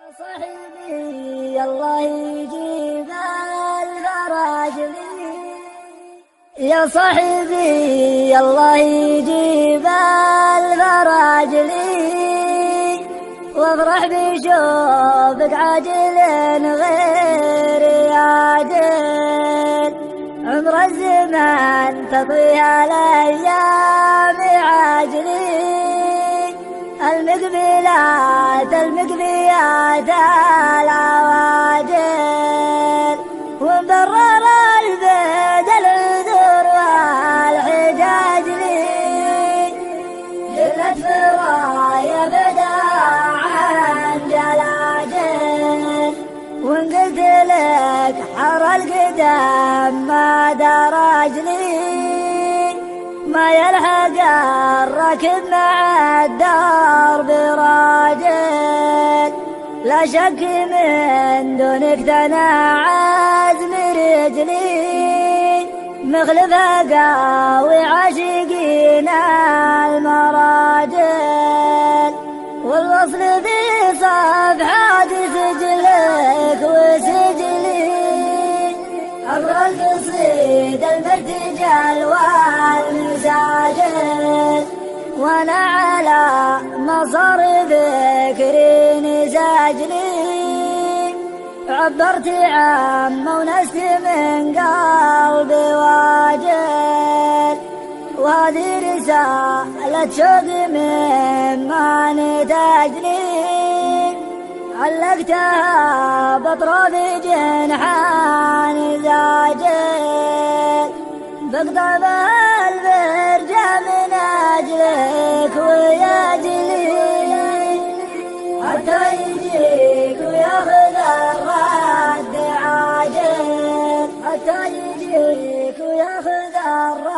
صاحبي الله يجيب الفرج لي، يا صاحبي الله يجيب الفرج لي، وافرح بشوفك عاجل غير عاجل، عمر الزمان تطويها الايام عاجلي، المقبلات المقبيات العواجل، ومبرر البيد العذر والحجاج لي، جلت فرايا بدا عن جلاجل، وان قلت لك حر القدم ما درج لي، ما يلحق الركب مع الدرب راجل، لا شك من دونك تناعز عزم رجلي، مخلفها قاوي عاشقين المراجل، والوصل ذي صفحات سجلك وسجلي، عبر القصيد المرتجل والمساجل، وانا على مصار ذكري ساجلي، عبرت عم ونست من قلبي واجل، وهذه رسالة شوق مما نتاجلي، علقتها بأطراف جنحان زاجل، بقطع بالبرجة من أجلك وياجلي، حتى يجيك وياخذ الرد عاجل، حتى يجيك وياخذ الرد